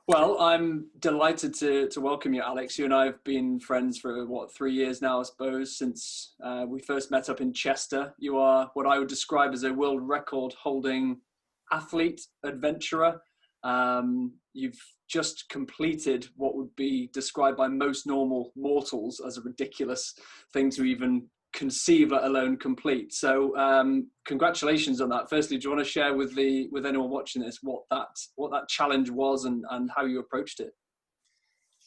Well, I'm delighted to welcome you, Alex. You and I have been friends for, 3 years now, I suppose, since we first met up in Chester. You are what I would describe as a world record holding athlete, adventurer. You've just completed what would be described by most normal mortals as a ridiculous thing to even conceive, let alone complete. So congratulations on that. Firstly, do you want to share with anyone watching this what that challenge was and how you approached it?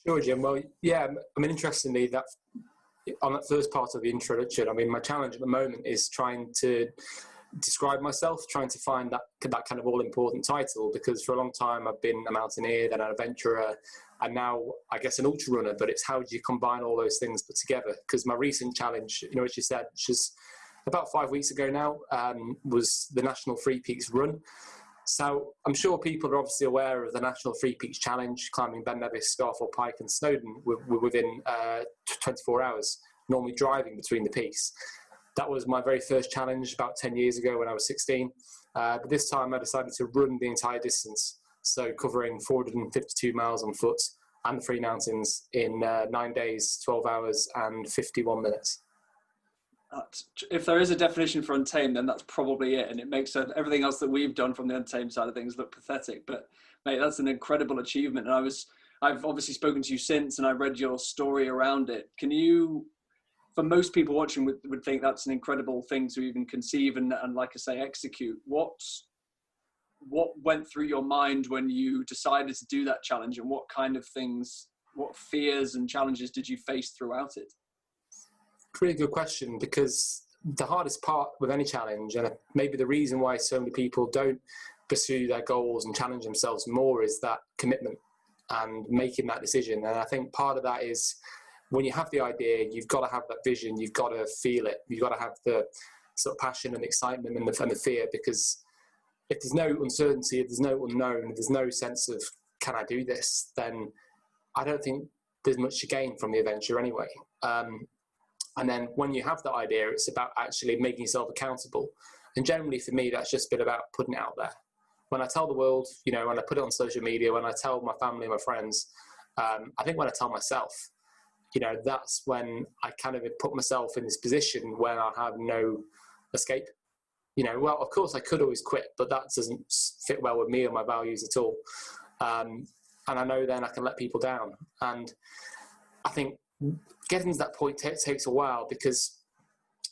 Sure, Jim. Well, yeah, I mean, interestingly, that on that first part of the introduction, I mean, my challenge at the moment is trying to describe myself, trying to find that kind of all-important title, because for a long time I've been a mountaineer, then an adventurer, and now I guess an ultra runner. But it's how do you combine all those things put together? Because my recent challenge, as you said, just about 5 weeks ago now, was the National Free Peaks Run. So I'm sure people are obviously aware of the National Free Peaks Challenge, climbing Ben Nevis, Scarford Pike and Snowdon within 24 hours, normally driving between the peaks. That was my very first challenge about 10 years ago when I was 16. But this time I decided to run the entire distance, so covering 452 miles on foot and the three mountains in 9 days, 12 hours and 51 minutes. If there is a definition for Untamed, then that's probably it. And it makes everything else that we've done from the Untamed side of things look pathetic. But mate, that's an incredible achievement. And I've obviously spoken to you since, and I read your story around it. Can you, for most people watching would think that's an incredible thing to even conceive and like I say, execute. What went through your mind when you decided to do that challenge, and what kind of things, what fears and challenges did you face throughout it? Really good question, because the hardest part with any challenge, and maybe the reason why so many people don't pursue their goals and challenge themselves more, is that commitment and making that decision. And I think part of that is when you have the idea, you've got to have that vision, you've got to feel it, you've got to have the sort of passion and excitement and the fear, because if there's no uncertainty, if there's no unknown, if there's no sense of, can I do this, then I don't think there's much to gain from the adventure anyway. And then when you have that idea, it's about actually making yourself accountable. And generally for me, that's just been about putting it out there. When I tell the world, when I put it on social media, when I tell my family, my friends, I think when I tell myself, that's when I kind of put myself in this position where I have no escape. Well, of course I could always quit, but that doesn't fit well with me or my values at all. And I know then I can let people down. And I think getting to that point takes a while, because,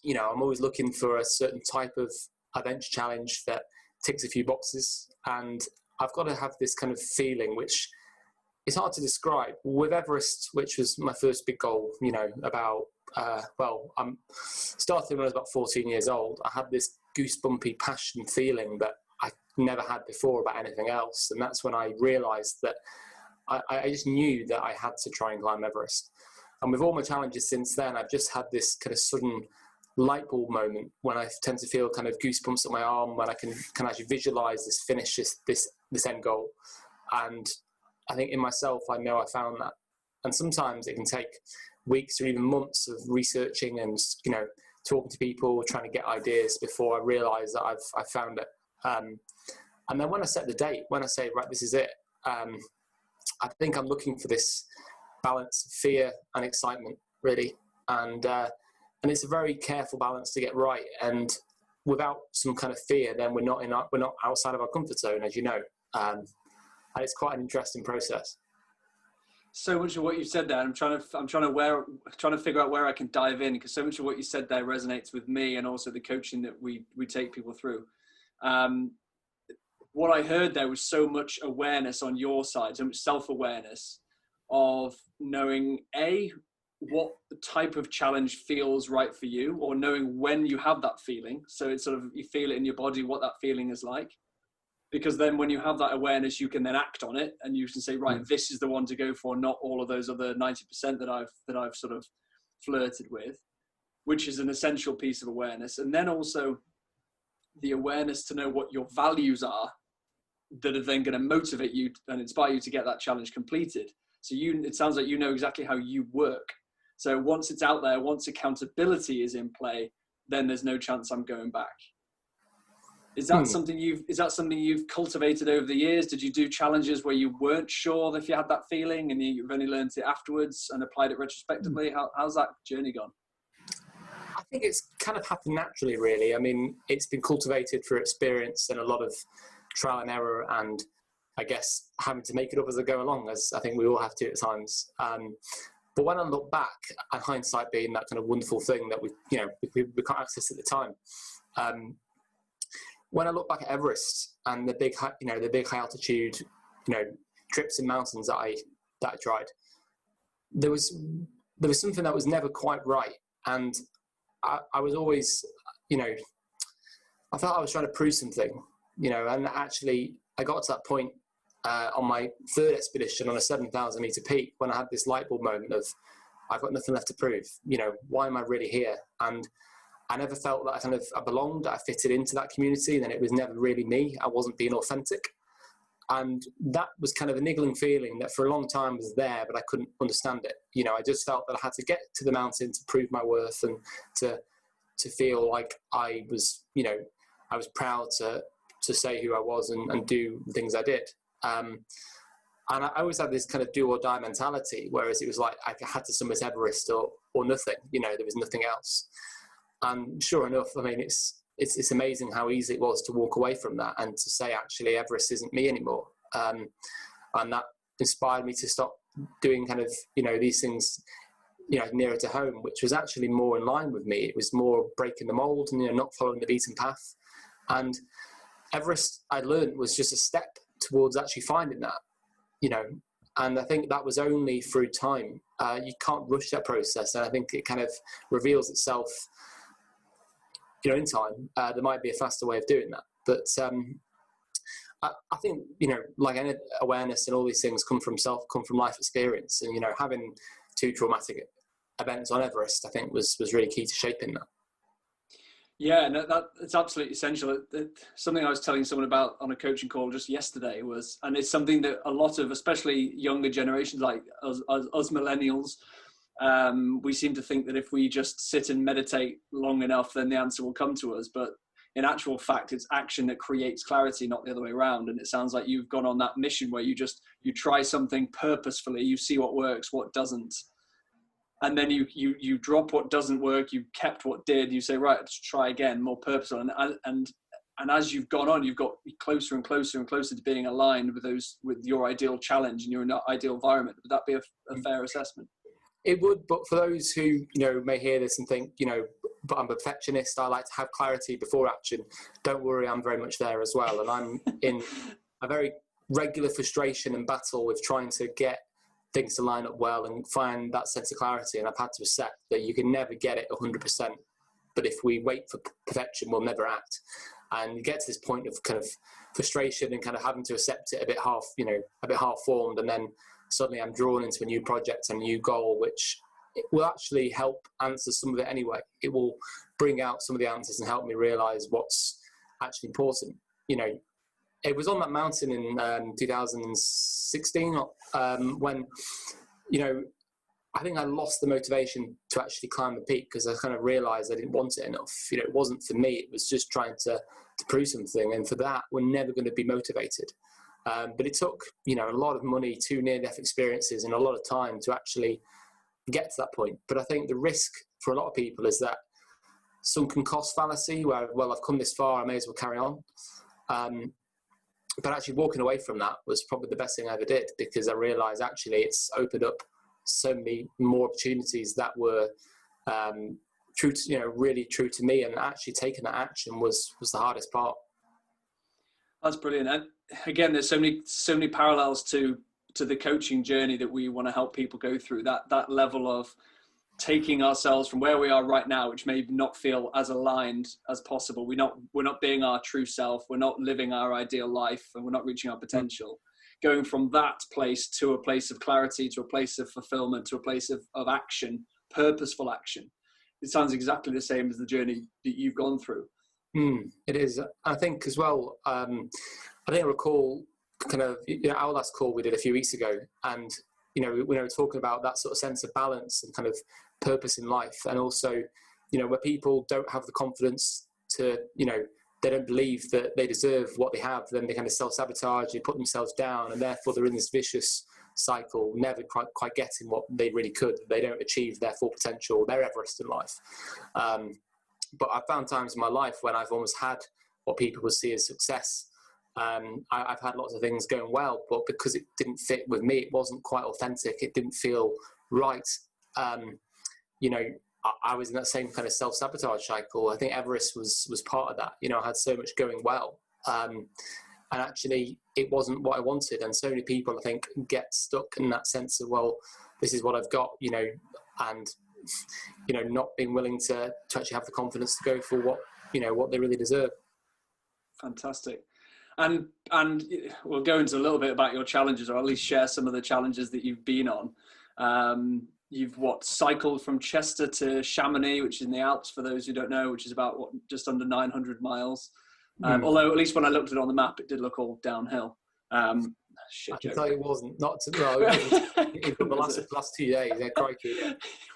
I'm always looking for a certain type of adventure challenge that ticks a few boxes. And I've got to have this kind of feeling, which it's hard to describe. With Everest, which was my first big goal, I'm starting when I was about 14 years old. I had this goosebumpy passion feeling that I never had before about anything else. And that's when I realized that I just knew that I had to try and climb Everest. And with all my challenges since then, I've just had this kind of sudden light bulb moment when I tend to feel kind of goosebumps at my arm, when I can actually visualize this finish, this end goal. And I think in myself, I know I found that. And sometimes it can take weeks or even months of researching and, talking to people, trying to get ideas before I realize that I've found it. And then when I set the date, when I say, right, this is it, I think I'm looking for this balance of fear and excitement, really. And it's a very careful balance to get right. And without some kind of fear, then we're not outside of our comfort zone, as you know. And it's quite an interesting process. So much of what you said there, I'm trying to figure out where I can dive in, because so much of what you said there resonates with me, and also the coaching that we take people through. What I heard there was so much awareness on your side, so much self-awareness of knowing what type of challenge feels right for you, or knowing when you have that feeling. So it's sort of, you feel it in your body, what that feeling is like. Because then when you have that awareness, you can then act on it, and you can say, right, this is the one to go for, not all of those other 90% that I've sort of flirted with, which is an essential piece of awareness. And then also the awareness to know what your values are that are then going to motivate you and inspire you to get that challenge completed. So it sounds like you know exactly how you work. So once it's out there, once accountability is in play, then there's no chance I'm going back. Is that something you've cultivated over the years? Did you do challenges where you weren't sure if you had that feeling and you've only learned it afterwards and applied it retrospectively? How's that journey gone? I think it's kind of happened naturally, really. I mean, it's been cultivated through experience and a lot of trial and error, and I guess having to make it up as I go along, as I think we all have to at times. But when I look back, and hindsight being that kind of wonderful thing that we can't access at the time. When I look back at Everest and the big high altitude, trips and mountains that I tried, there was something that was never quite right, and I was always, I felt I was trying to prove something, and actually I got to that point on my third expedition on a 7,000 meter peak when I had this light bulb moment of, I've got nothing left to prove. Why am I really here? And I never felt that I belonged, I fitted into that community, and then it was never really me. I wasn't being authentic. And that was kind of a niggling feeling that for a long time was there, but I couldn't understand it. I just felt that I had to get to the mountain to prove my worth and to feel like I was, I was proud to say who I was and do the things I did. And I always had this kind of do or die mentality, whereas it was like I had to summit Everest or nothing, there was nothing else. And sure enough, I mean, it's amazing how easy it was to walk away from that and to say, actually, Everest isn't me anymore. And that inspired me to stop doing kind of, these things, nearer to home, which was actually more in line with me. It was more breaking the mold and, not following the beaten path. And Everest, I learned, was just a step towards actually finding that, and I think that was only through time. You can't rush that process. And I think it kind of reveals itself in time. There might be a faster way of doing that, but I think like any awareness and all these things come from life experience, and having 2 traumatic events on Everest, I think was really key to shaping that. Yeah, no, it's absolutely essential. Something I was telling someone about on a coaching call just yesterday was, and it's something that a lot of, especially younger generations like us millennials, we seem to think that if we just sit and meditate long enough, then the answer will come to us. But in actual fact, it's action that creates clarity, not the other way around. And it sounds like you've gone on that mission where you try something purposefully, you see what works, what doesn't. And then you drop what doesn't work, you kept what did, you say, right, let's try again, more purposeful. And as you've gone on, you've got closer and closer and closer to being aligned with your ideal challenge and your ideal environment. Would that be a fair assessment? It would, but for those who may hear this and think, but I'm a perfectionist, I like to have clarity before action. Don't worry, I'm very much there as well. And I'm in a very regular frustration and battle with trying to get things to line up well and find that sense of clarity. And I've had to accept that you can never get it 100%. But if we wait for perfection, we'll never act. And you get to this point of kind of frustration and kind of having to accept it a bit half formed, and then suddenly I'm drawn into a new project, a new goal, which it will actually help answer some of it anyway. It will bring out some of the answers and help me realize what's actually important. It was on that mountain in 2016 when, I think I lost the motivation to actually climb the peak because I kind of realized I didn't want it enough. It wasn't for me. It was just trying to prove something. And for that, we're never going to be motivated. But it took, a lot of money, 2 near-death experiences, and a lot of time to actually get to that point. But I think the risk for a lot of people is that sunken cost fallacy, where, well, I've come this far, I may as well carry on. But actually walking away from that was probably the best thing I ever did, because I realized actually it's opened up so many more opportunities that were true to, really true to me. And actually taking that action was the hardest part. That's brilliant. And again, there's so many parallels to the coaching journey that we want to help people go through, that level of taking ourselves from where we are right now, which may not feel as aligned as possible. We're not being our true self. We're not living our ideal life, and we're not reaching our potential. Going from that place to a place of clarity, to a place of fulfillment, to a place of action, purposeful action. It sounds exactly the same as the journey that you've gone through. It is. I think as well, I recall kind of our last call we did a few weeks ago, and we were talking about that sort of sense of balance and kind of purpose in life, and also where people don't have the confidence to they don't believe that they deserve what they have, then they kind of self-sabotage, they put themselves down, and therefore they're in this vicious cycle, never quite getting what they really could. They don't achieve their full potential, their Everest in life. But I've found times in my life when I've almost had what people would see as success. I've had lots of things going well, but because it didn't fit with me, it wasn't quite authentic, it didn't feel right. You know, I was in that same kind of self-sabotage cycle. I think Everest was part of that. You know, I had so much going well. And actually, it wasn't what I wanted. And so many people, I think, get stuck in that sense of, well, this is what I've got, you know, and, you know, not being willing to actually have the confidence to go for what, you know, what they really deserve. Fantastic. And we'll go into a little bit about your challenges, or at least share some of the challenges that you've been on. You've cycled from Chester to Chamonix, which is in the Alps, for those who don't know, which is about just under 900 miles. Although at least when I looked at it on the map, it did look all downhill. Shit I can joke. tell you it wasn't. Not to, well, it was the last 2 days. Yeah, crikey. Yeah.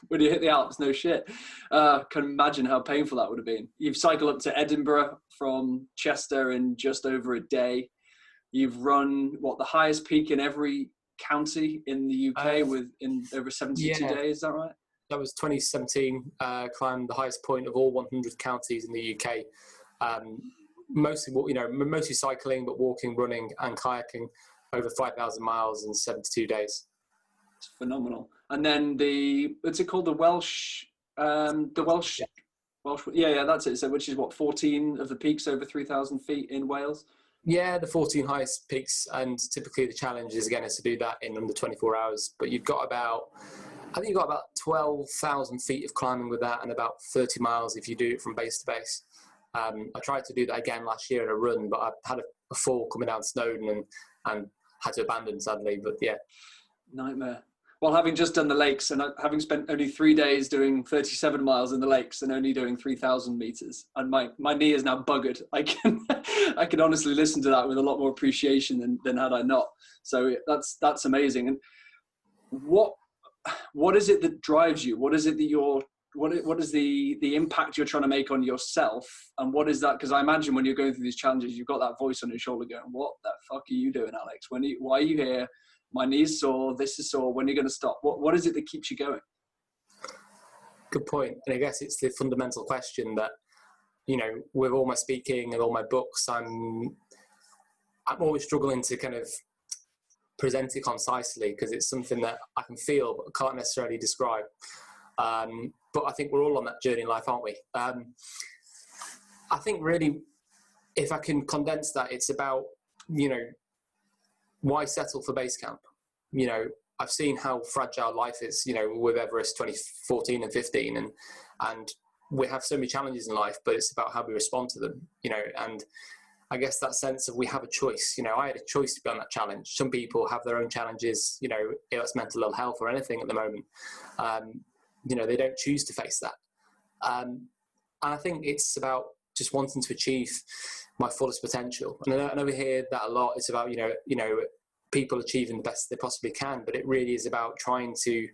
When you hit the Alps, no shit. Can imagine how painful that would have been. You've cycled up to Edinburgh from Chester in just over a day. You've run the highest peak in every county in the UK in over 72 days. Is that right? That was 2017. Climbed the highest point of all 100 counties in the UK. Mostly cycling, but walking, running, and kayaking over 5,000 miles in 72 days. It's phenomenal. And then what's it called? The Welsh. Yeah, that's it. So, which is 14 of the peaks over 3,000 feet in Wales. Yeah, the 14 highest peaks, and typically the challenge is to do that in under 24 hours. But you've got about 12,000 feet of climbing with that, and about 30 miles if you do it from base to base. I tried to do that again last year in a run, but I had a fall coming down Snowdon and had to abandon sadly. But yeah, nightmare. Well, having just done the lakes and having spent only 3 days doing 37 miles in the lakes and only doing 3,000 meters, and my knee is now buggered. I can honestly listen to that with a lot more appreciation than had I not. So that's amazing. And what is it that drives you? What is it that what is the impact you're trying to make on yourself? And what is that? Because I imagine when you're going through these challenges, you've got that voice on your shoulder going, what the fuck are you doing, Alex? Why are you here? My knee's sore, this is sore, when are you going to stop? What is it that keeps you going? Good point. And I guess it's the fundamental question that, you know, with all my speaking and all my books, I'm always struggling to kind of present it concisely, because it's something that I can feel but can't necessarily describe. But I think we're all on that journey in life, aren't we? I think really, if I can condense that, it's about, you know, why settle for base camp? You know, I've seen how fragile life is, you know, with Everest 2014 and 15, and we have so many challenges in life, but it's about how we respond to them, you know. And I guess that sense of we have a choice. You know, I had a choice to be on that challenge. Some people have their own challenges, you know, whether it's mental ill health or anything at the moment. You know, they don't choose to face that. And I think it's about just wanting to achieve my fullest potential. And I know we hear that a lot. It's about, you know, people achieving the best they possibly can, but it really is about trying to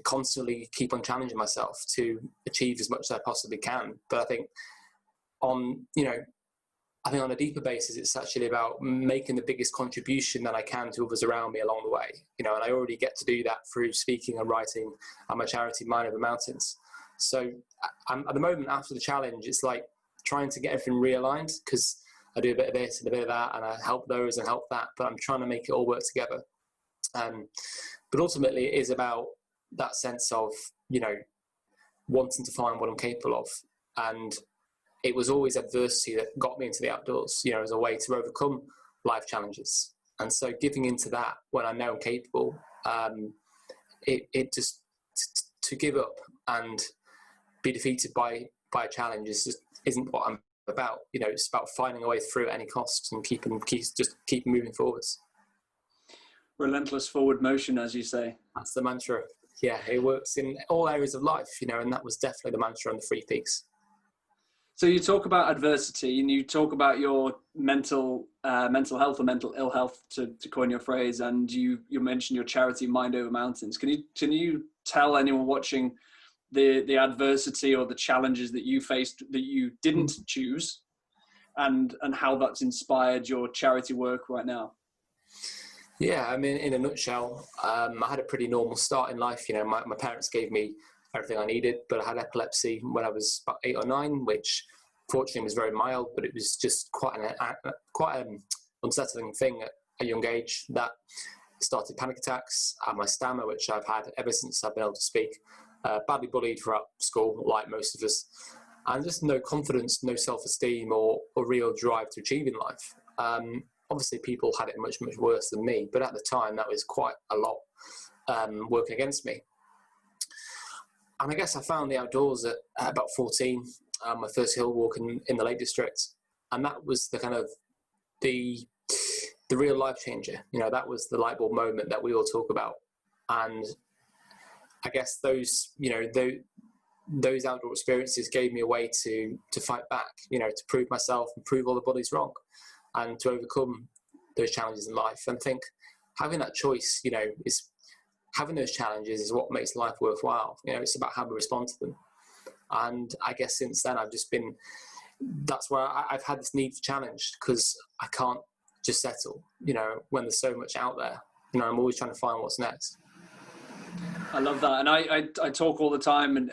constantly keep on challenging myself to achieve as much as I possibly can. But I think on a deeper basis, it's actually about making the biggest contribution that I can to others around me along the way. You know, and I already get to do that through speaking and writing at my charity, Mind Over Mountains. So at the moment, after the challenge, it's like trying to get everything realigned, because I do a bit of this and a bit of that, and I help those and help that, but I'm trying to make it all work together. But ultimately, it is about that sense of, you know, wanting to find what I'm capable of. And it was always adversity that got me into the outdoors, you know, as a way to overcome life challenges. And so giving into that when I know I'm capable, it just to give up and be defeated by a challenge isn't what I'm about. You know, it's about finding a way through at any cost and keep moving forwards. Relentless forward motion, as you say. That's the mantra. Yeah, it works in all areas of life, you know, and that was definitely the mantra on the 3 peaks. So you talk about adversity, and you talk about your mental health or mental ill health, to coin your phrase, and you mentioned your charity, Mind Over Mountains. Can you tell anyone watching the adversity or the challenges that you faced that you didn't choose, and how that's inspired your charity work right now. Yeah, I mean, in a nutshell, I had a pretty normal start in life. You know, my parents gave me everything I needed, but I had epilepsy when I was about 8 or 9, which fortunately was very mild, but it was just quite an unsettling thing at a young age that started panic attacks and my stammer, which I've had ever since I've been able to speak. Badly bullied throughout school, like most of us, and just no confidence, no self-esteem or real drive to achieve in life. Obviously, people had it much, much worse than me, but at the time, that was quite a lot working against me. And I guess I found the outdoors at about 14, my first hill walk in the Lake District, and that was the kind of the real life changer. You know, that was the light bulb moment that we all talk about. And I guess those outdoor experiences gave me a way to fight back, you know, to prove myself and prove all the bullies wrong, and to overcome those challenges in life. And I think having that choice, you know, is having those challenges is what makes life worthwhile. You know, it's about how we respond to them. And I guess since then, that's where I've had this need for challenge, because I can't just settle, you know, when there's so much out there. You know, I'm always trying to find what's next. I love that. And I talk all the time, and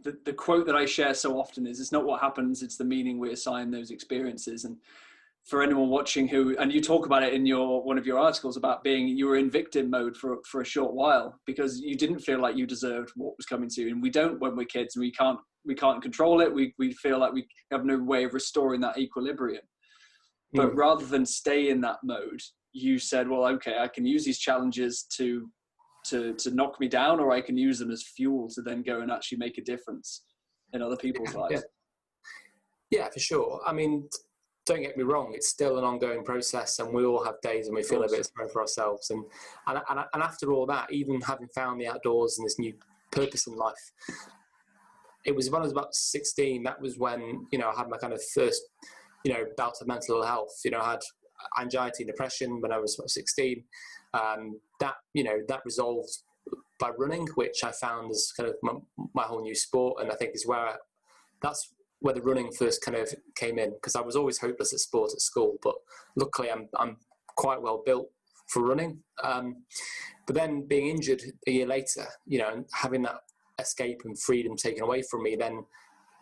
the quote that I share so often is, it's not what happens, it's the meaning we assign those experiences. And for anyone watching and you talk about it in one of your articles about you were in victim mode for a short while because you didn't feel like you deserved what was coming to you. And we don't when we're kids, and we can't control it. We feel like we have no way of restoring that equilibrium. But rather than stay in that mode, you said, well, okay, I can use these challenges to knock me down, or I can use them as fuel to then go and actually make a difference in other people's lives. Yeah, for sure. I mean, don't get me wrong, it's still an ongoing process, and we all have days when we feel a bit sorry for ourselves. And after all that, even having found the outdoors and this new purpose in life, it was when I was about 16, that was when, you know, I had my kind of first, you know, bout of mental ill health. You know, I had anxiety and depression when I was 16. That resolved by running, which I found as kind of my whole new sport. And I think that's where the running first kind of came in, because I was always hopeless at sport at school, but luckily I'm quite well built for running. But then being injured a year later, you know, and having that escape and freedom taken away from me, then,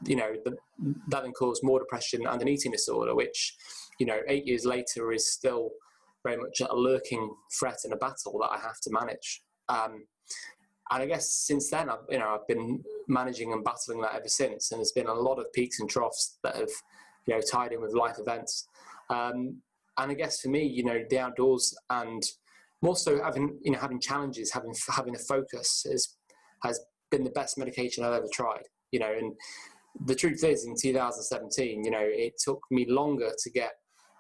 you know, that then caused more depression and an eating disorder, which, you know, 8 years later is still very much a lurking threat and a battle that I have to manage. And I guess since then, I've been managing and battling that ever since. And there's been a lot of peaks and troughs that have, you know, tied in with life events. And I guess for me, you know, the outdoors and more so having challenges, having a focus has been the best medication I've ever tried. You know, and the truth is, in 2017, you know, it took me longer to get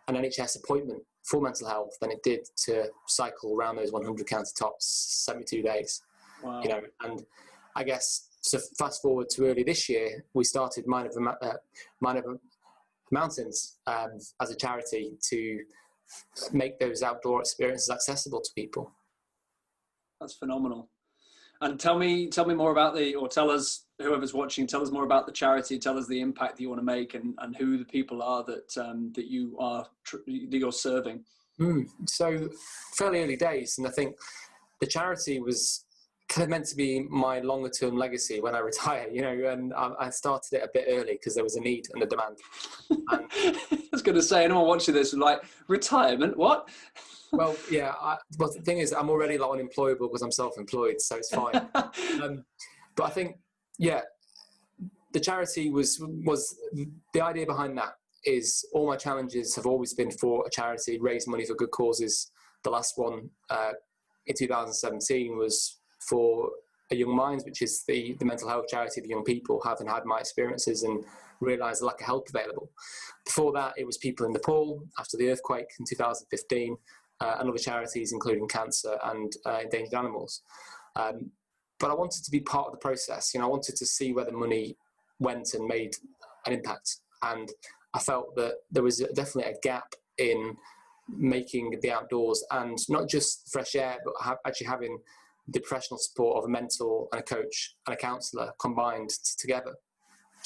an NHS appointment for mental health than it did to cycle around those 100 countertops 72 days. Wow. You know, and I guess, so fast forward to early this year, we started Mind Over Mountains as a charity to make those outdoor experiences accessible to people. That's phenomenal. And tell me more about tell us, whoever's watching, tell us more about the charity. Tell us the impact that you want to make, and who the people are that you're serving. So fairly early days, and I think the charity was kind of meant to be my longer term legacy when I retire, you know, and I started it a bit early because there was a need and a demand. And I was going to say, anyone watching this was like, retirement, what? Well, yeah, but the thing is, I'm already like unemployable because I'm self-employed, so it's fine. But I think, yeah, the charity was the idea behind that is all my challenges have always been for a charity, raise money for good causes. The last one in 2017 was for a Young Minds, which is the mental health charity for young people, having had my experiences and realised the lack of help available. Before that, it was people in Nepal after the earthquake in 2015, and other charities, including cancer and endangered animals. But I wanted to be part of the process. You know, I wanted to see where the money went and made an impact. And I felt that there was definitely a gap in making the outdoors, and not just fresh air, but actually having the professional support of a mentor and a coach and a counsellor combined together.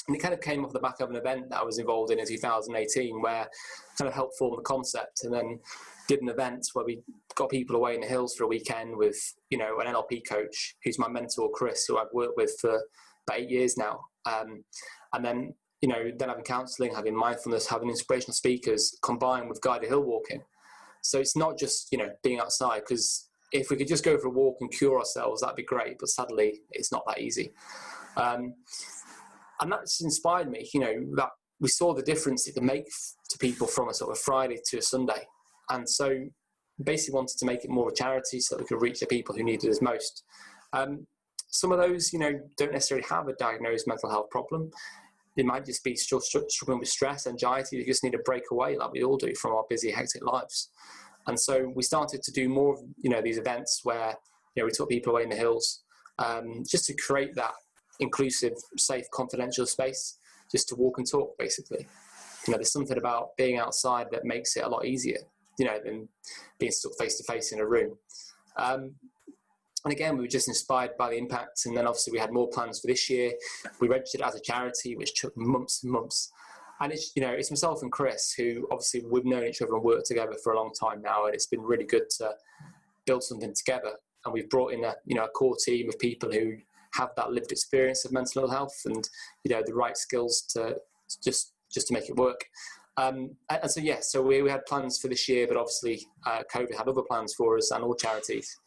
And it kind of came off the back of an event that I was involved in 2018, where I kind of helped form the concept, and then did an event where we got people away in the hills for a weekend with, an NLP coach who's my mentor, Chris, who I've worked with for about 8 years now. And then, then having counselling, having mindfulness, having inspirational speakers combined with guided hill walking. So it's not just, being outside, because if we could just go for a walk and cure ourselves, that'd be great. But sadly, it's not that easy. And that's inspired me, that we saw the difference it can make to people from a sort of Friday to a Sunday. And so basically wanted to make it more of a charity so that we could reach the people who need it as most. Some of those, don't necessarily have a diagnosed mental health problem. They might just be still struggling with stress, anxiety. They just need a break away, like we all do, from our busy, hectic lives. And so we started to do more of, these events where, we took people away in the hills, just to create that inclusive, safe, confidential space, just to walk and talk, basically. There's something about being outside that makes it a lot easier, than being stuck face to face in a room. And again, we were just inspired by the impact. And then obviously we had more plans for this year. We registered as a charity, which took months and months. And it's myself and Chris, who obviously we've known each other and worked together for a long time now. And it's been really good to build something together. And we've brought in a core team of people who have that lived experience of mental health and, the right skills to just to make it work. And so we had plans for this year, but obviously COVID had other plans for us and all charities.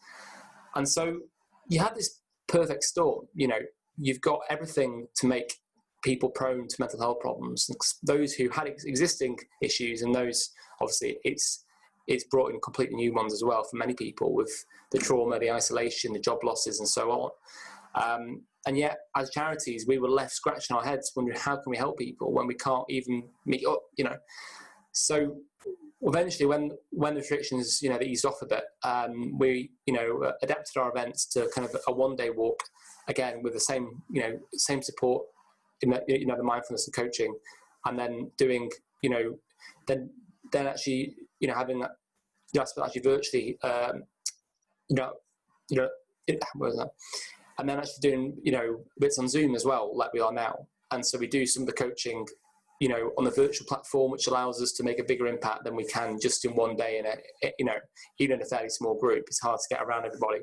And so you had this perfect storm. You've got everything to make people prone to mental health problems, those who had existing issues, and those, obviously, it's brought in completely new ones as well for many people, with the trauma, the isolation, the job losses, and so on. And yet, as charities, we were left scratching our heads wondering, how can we help people when we can't even meet up, So eventually, when the restrictions, they eased off a bit, we, adapted our events to kind of a one-day walk, again, with the same support in the mindfulness and coaching, and then doing, then actually, having that, actually virtually, what was that? And then actually doing, bits on Zoom as well, like we are now. And so we do some of the coaching, on the virtual platform, which allows us to make a bigger impact than we can just in one day even in a fairly small group. It's hard to get around everybody.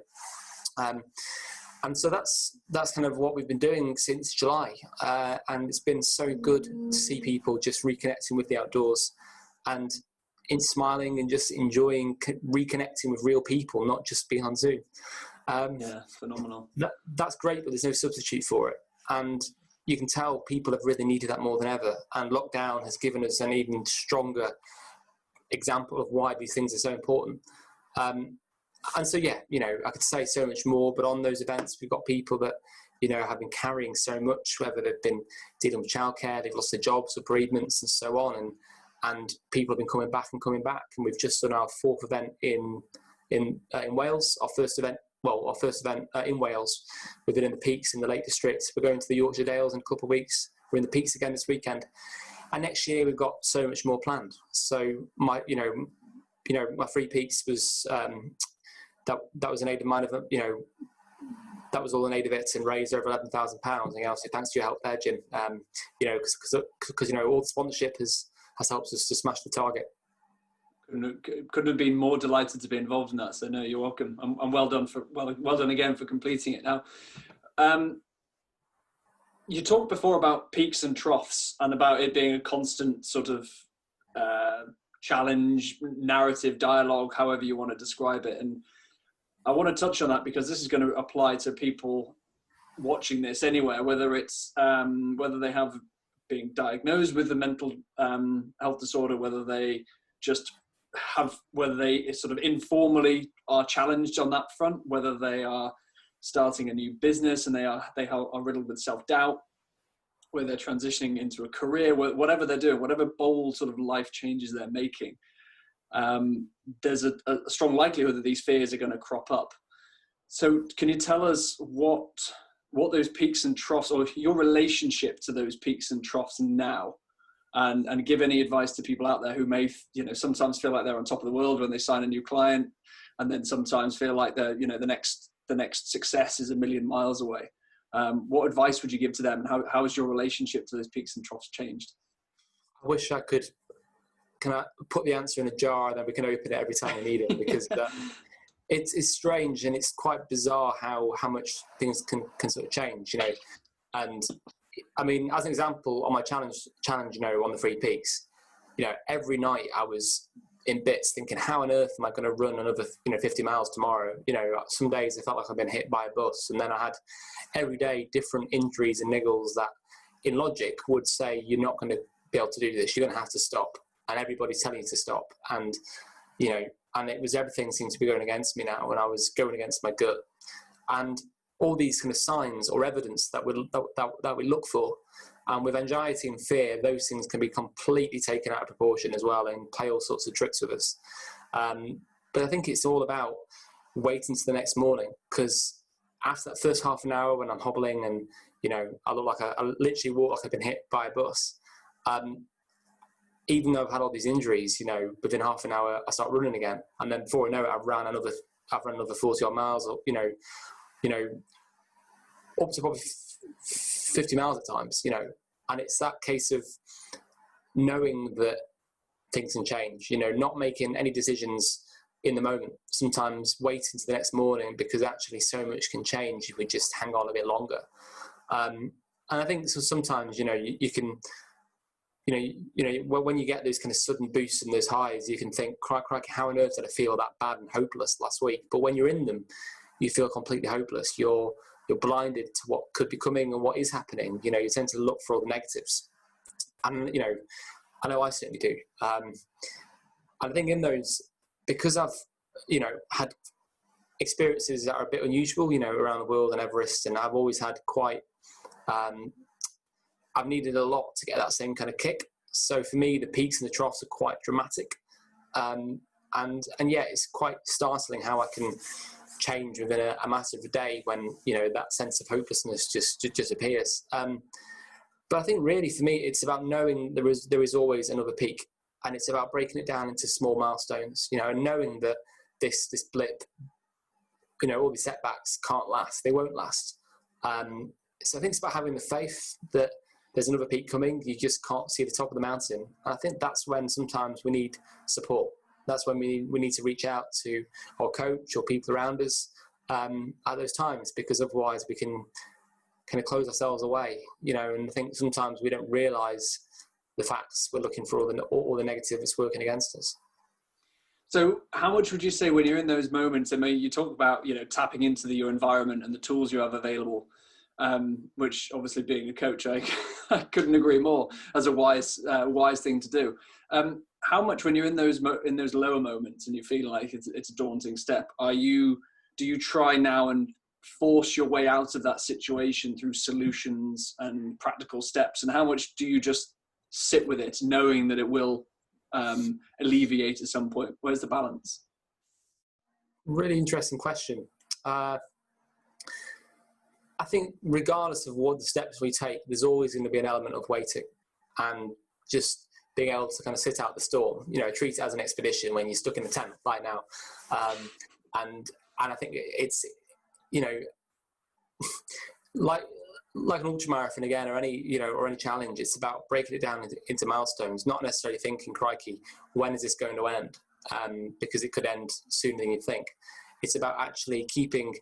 And so that's kind of what we've been doing since July. And it's been so good to see people just reconnecting with the outdoors and smiling and just enjoying reconnecting with real people, not just being on Zoom. Phenomenal. That's great, but there's no substitute for it. And you can tell people have really needed that more than ever. And lockdown has given us an even stronger example of why these things are so important. And so, I could say so much more, but on those events, we've got people that, have been carrying so much, whether they've been dealing with childcare, they've lost their jobs or bereavements and so on. And people have been coming back. And we've just done our fourth event in Wales, our first event in Wales. We've been in the Peaks in the Lake District. We're going to the Yorkshire Dales in a couple of weeks. We're in the Peaks again this weekend. And next year we've got so much more planned. So my 3 Peaks was, that was an aid of mine, that was all an aid of it, and raised over £11,000. And also thanks to your help there, Jim. Because all the sponsorship has helped us to smash the target. Couldn't have been more delighted to be involved in that. So no, you're welcome. And well done again for completing it. Now, you talked before about peaks and troughs and about it being a constant sort of challenge, narrative, dialogue, however you want to describe it. And I want to touch on that because this is going to apply to people watching this anywhere, whether it's whether they have been diagnosed with a mental health disorder, whether they just whether they sort of informally are challenged on that front, whether they are starting a new business and they are riddled with self-doubt, where they're transitioning into a career, whatever they're doing, whatever bold sort of life changes they're making, there's a strong likelihood that these fears are going to crop up. So can you tell us what those peaks and troughs, or your relationship to those peaks and troughs now, and give any advice to people out there who may, sometimes feel like they're on top of the world when they sign a new client, and then sometimes feel like they're, the next success is a million miles away. What advice would you give to them, and how has your relationship to those peaks and troughs changed? I wish I could put the answer in a jar and then we can open it every time we need it, because it's strange and it's quite bizarre how much things can sort of change, And I mean, as an example, on my challenge, on the 3 peaks, every night I was in bits thinking, how on earth am I going to run another 50 miles tomorrow? Some days I felt like I've been hit by a bus, and then I had every day different injuries and niggles that in logic would say you're not going to be able to do this, you're going to have to stop, and everybody's telling you to stop, and and it was, everything seemed to be going against me now, and I was going against my gut, and all these kind of signs or evidence that we look for. And with anxiety and fear, those things can be completely taken out of proportion as well and play all sorts of tricks with us. But I think it's all about waiting to the next morning, because after that first half an hour when I'm hobbling and, I look like I literally walk like I've been hit by a bus. Even though I've had all these injuries, within half an hour, I start running again. And then before I know it, I've run another 40 odd miles, or, up to probably 50 miles at times, and it's that case of knowing that things can change, not making any decisions in the moment, sometimes waiting to the next morning, because actually so much can change if we just hang on a bit longer. And I think so sometimes, you can, when you get those kind of sudden boosts and those highs, you can think, crikey, how on earth did I feel that bad and hopeless last week? But when you're in them, you feel completely hopeless. You're blinded to what could be coming and what is happening. You tend to look for all the negatives. And, I know I certainly do. And I think in those, because I've, had experiences that are a bit unusual, around the world and Everest, and I've always had quite, I've needed a lot to get that same kind of kick. So for me, the peaks and the troughs are quite dramatic. And yeah, it's quite startling how I can change within a matter of a day when, that sense of hopelessness just appears. But I think really for me, it's about knowing there is always another peak, and it's about breaking it down into small milestones, and knowing that this blip, all these setbacks can't last. They won't last. So I think it's about having the faith that there's another peak coming. You just can't see the top of the mountain. And I think that's when sometimes we need support. That's when we need to reach out to our coach or people around us at those times, because otherwise we can kind of close ourselves away, and I think sometimes we don't realise the facts. We're looking for all the negative that's working against us. So how much would you say when you're in those moments, I mean, you talk about, tapping into your environment and the tools you have available, which obviously being a coach, I couldn't agree more, as a wise thing to do. How much when you're in those lower moments and you feel like it's a daunting step, do you try now and force your way out of that situation through solutions and practical steps? And how much do you just sit with it, knowing that it will alleviate at some point? Where's the balance? Really interesting question. I think regardless of what the steps we take, there's always going to be an element of waiting and just being able to kind of sit out the storm, treat it as an expedition when you're stuck in the tent right now. And I think it's, like an ultramarathon again, or any challenge, it's about breaking it down into milestones, not necessarily thinking, crikey, when is this going to end? Because it could end sooner than you think. It's about actually keeping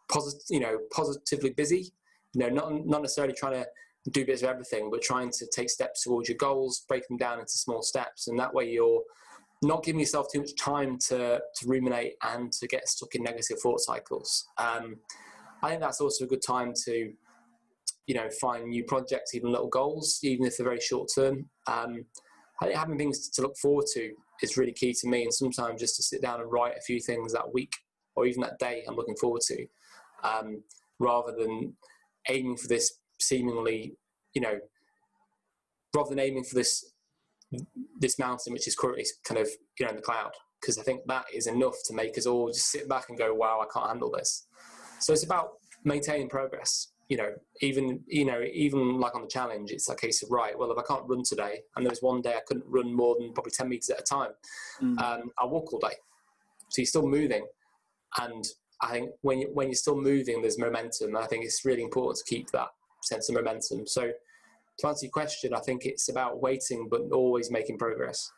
positively busy, not necessarily trying to do bits of everything, but trying to take steps towards your goals, break them down into small steps. And that way you're not giving yourself too much time to ruminate and to get stuck in negative thought cycles. I think that's also a good time to, find new projects, even little goals, even if they're very short term. I think having things to look forward to is really key to me. And sometimes just to sit down and write a few things that week or even that day I'm looking forward to, rather than aiming for this seemingly, rather than aiming for this mountain, which is currently kind of, in the cloud, because I think that is enough to make us all just sit back and go, wow, I can't handle this. So it's about maintaining progress, even like on the challenge, it's a case of, right, well, if I can't run today, and there was one day I couldn't run more than probably 10 meters at a time, I'll walk all day. So you're still moving, and I think when you're still moving, there's momentum. And I think it's really important to keep that sense of momentum. So to answer your question, I think it's about waiting, but always making progress.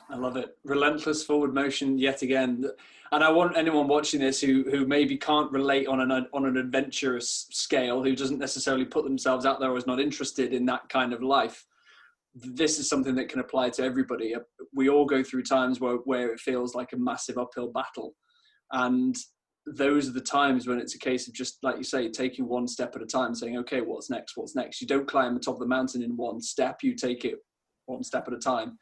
I love it. Relentless forward motion yet again. And I want anyone watching this who maybe can't relate on an adventurous scale, who doesn't necessarily put themselves out there or is not interested in that kind of life. This is something that can apply to everybody. We all go through times where it feels like a massive uphill battle. And those are the times when it's a case of just, like you say, taking one step at a time, saying, okay, what's next? What's next? You don't climb the top of the mountain in one step. You take it one step at a time.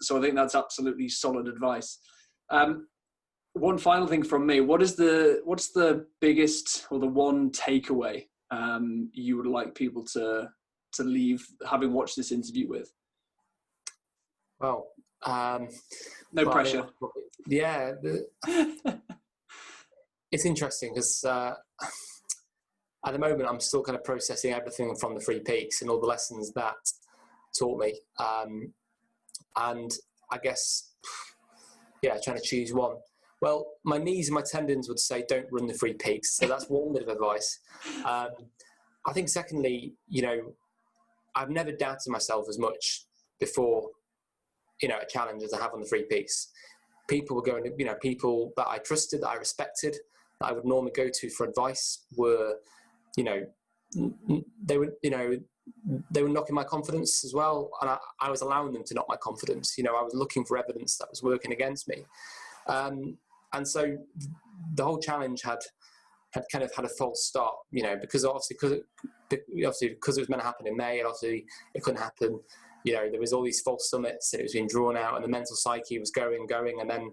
So I think that's absolutely solid advice. One final thing from me: what's the biggest or the one takeaway you would like people to leave, having watched this interview with? Well, no pressure. Yeah, it's interesting because at the moment I'm still kind of processing everything from the 3 peaks and all the lessons that taught me. And I guess, trying to choose one. Well, my knees and my tendons would say don't run the 3 peaks. So that's one bit of advice. I think secondly, I've never doubted myself as much before, a challenge as I have on the 3 peaks. People were going to, people that I trusted, that I respected, that I would normally go to for advice were, they were knocking my confidence as well. And I was allowing them to knock my confidence. I was looking for evidence that was working against me. And so the whole challenge had kind of had a false start, because it was meant to happen in May, and obviously it couldn't happen. There was all these false summits and it was being drawn out and the mental psyche was going. And then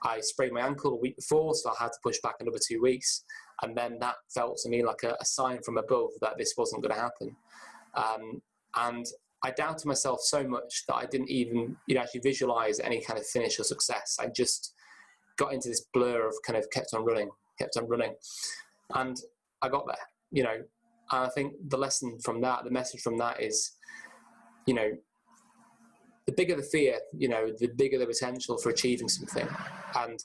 I sprained my ankle a week before, so I had to push back another 2 weeks. And then that felt to me like a sign from above that this wasn't going to happen. And I doubted myself so much that I didn't even, actually visualize any kind of finish or success. I just got into this blur of kind of kept on running. And I got there, and I think the lesson from that, the message from that is, the bigger the fear, the bigger the potential for achieving something. And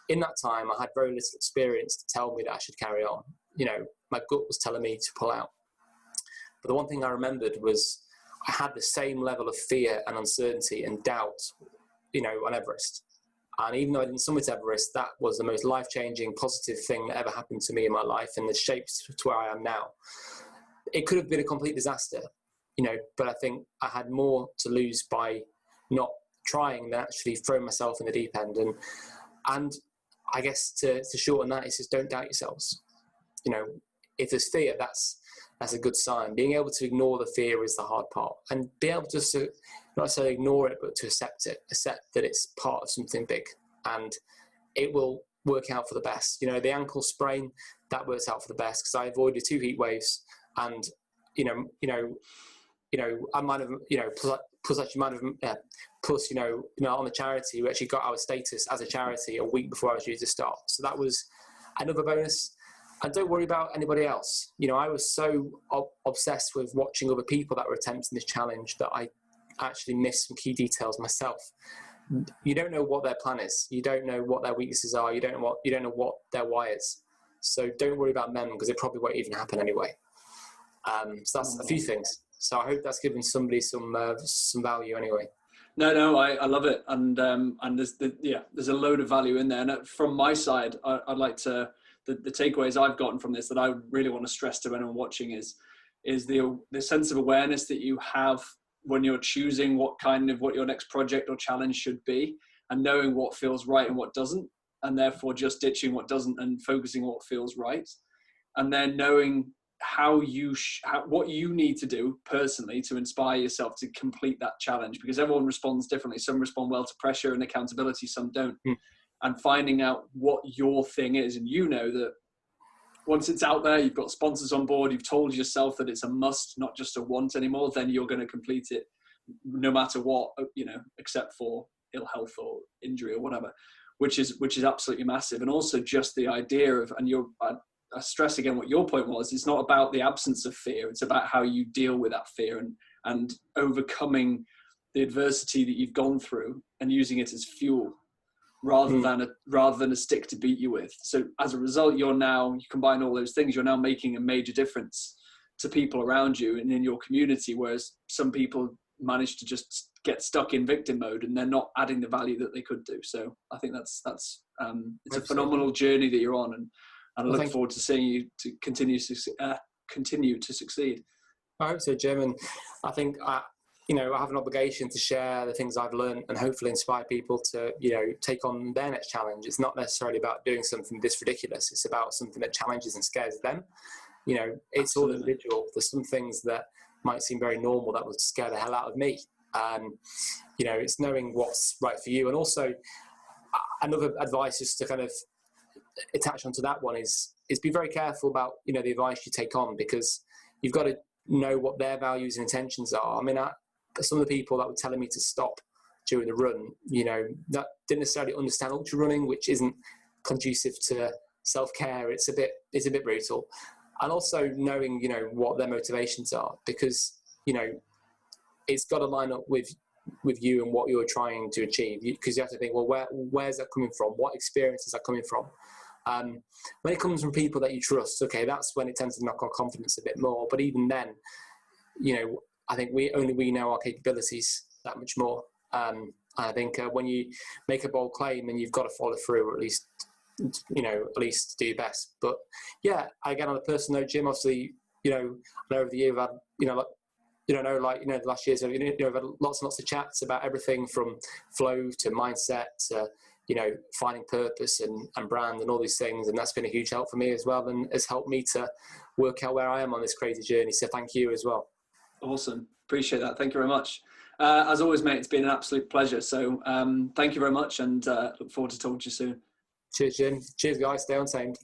in that time, I had very little experience to tell me that I should carry on. My gut was telling me to pull out. But the one thing I remembered was I had the same level of fear and uncertainty and doubt, on Everest. And even though I didn't summit Everest, that was the most life-changing, positive thing that ever happened to me in my life, and the shapes to where I am now. It could have been a complete disaster, but I think I had more to lose by not trying than actually throwing myself in the deep end. And I guess to shorten that is just don't doubt yourselves. If there's fear, that's a good sign. Being able to ignore the fear is the hard part, and be able to not necessarily ignore it, but to accept that it's part of something big, and it will work out for the best. The ankle sprain, that works out for the best because I avoided 2 heat waves, and I might have, plus on the charity, we actually got our status as a charity a week before I was due to start. So that was another bonus. And don't worry about anybody else. I was so obsessed with watching other people that were attempting this challenge that I actually missed some key details myself. You don't know what their plan is. You don't know what their weaknesses are. You don't know what their why is. So don't worry about them because it probably won't even happen anyway. So that's a few things. So I hope that's given somebody some value anyway. No, I love it, and there's a load of value in there. And from my side, I'd like to the takeaways I've gotten from this that I really want to stress to anyone watching is the sense of awareness that you have when you're choosing what your next project or challenge should be, and knowing what feels right and what doesn't, and therefore just ditching what doesn't and focusing on what feels right, and then knowing what you need to do personally to inspire yourself to complete that challenge, because everyone responds differently. Some respond well to pressure and accountability, some don't. And finding out what your thing is, and that once it's out there, you've got sponsors on board, you've told yourself that it's a must, not just a want anymore, then you're going to complete it no matter what, except for ill health or injury or whatever, which is absolutely massive. And also just the idea of, and I stress again what your point was, it's not about the absence of fear, it's about how you deal with that fear and overcoming the adversity that you've gone through and using it as fuel. rather than a stick to beat you with. So as a result, you combine all those things, you're now making a major difference to people around you and in your community, whereas some people manage to just get stuck in victim mode and they're not adding the value that they could do. So I think it's a phenomenal journey that you're on, and I look forward to seeing you to continue to succeed. I hope so, Jim. And I think I have an obligation to share the things I've learned and hopefully inspire people to, take on their next challenge. It's not necessarily about doing something this ridiculous. It's about something that challenges and scares them. It's all individual. There's some things that might seem very normal that would scare the hell out of me. It's knowing what's right for you. And also another advice is to kind of attach onto that one is be very careful about, the advice you take on, because you've got to know what their values and intentions are. I mean, some of the people that were telling me to stop during the run, that didn't necessarily understand ultra running, which isn't conducive to self-care. It's a bit brutal. And also knowing, what their motivations are, because, it's got to line up with you and what you're trying to achieve. Because you have to think, well, where's that coming from? What experience is that coming from? When it comes from people that you trust, okay, that's when it tends to knock our confidence a bit more. But even then, I think we know our capabilities that much more. I think when you make a bold claim, then you've got to follow through, or at least do your best. But yeah, again, on a personal note, Jim, obviously, I know over the year we've had, the last years, we've had lots and lots of chats about everything from flow to mindset to, finding purpose and brand and all these things. And that's been a huge help for me as well, and has helped me to work out where I am on this crazy journey. So thank you as well. Awesome. Appreciate that. Thank you very much. As always, mate, it's been an absolute pleasure. So thank you very much, and look forward to talking to you soon. Cheers, Jim. Cheers, guys. Stay untamed.